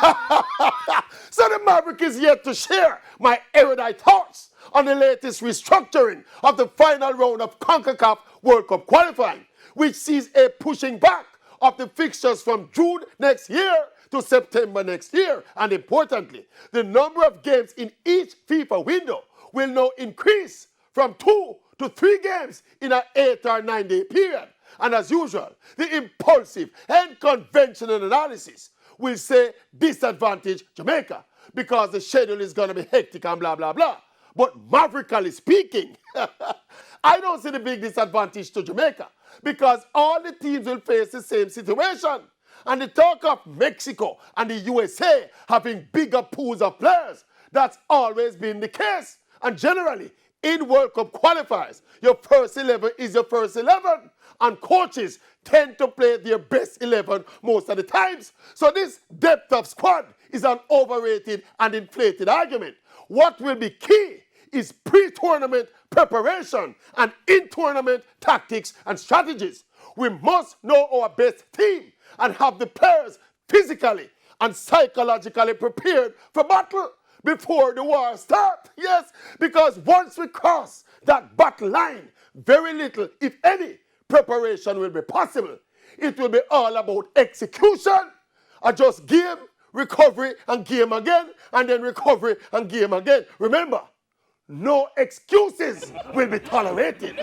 So the Maverick is yet to share my erudite thoughts on the latest restructuring of the final round of CONCACAF World Cup qualifying, which sees a pushing back of the fixtures from June next year to September next year. And importantly, the number of games in each FIFA window will now increase from 2 to 3 games in an 8 or 9 day period. And as usual, the impulsive and conventional analysis will say disadvantage Jamaica because the schedule is going to be hectic and blah, blah, blah. But maverically speaking, I don't see the big disadvantage to Jamaica because all the teams will face the same situation. And the talk of Mexico and the USA having bigger pools of players, that's always been the case. And generally, in World Cup qualifiers, your first 11 is your first 11. And coaches tend to play their best 11 most of the times. So this depth of squad is an overrated and inflated argument. What will be key is pre-tournament preparation and in-tournament tactics and strategies. We must know our best team and have the players physically and psychologically prepared for battle before the war starts. Yes, because once we cross that battle line, very little, if any, preparation will be possible. It will be all about execution, or just game, recovery, and game again, and then recovery and game again. Remember, no excuses will be tolerated.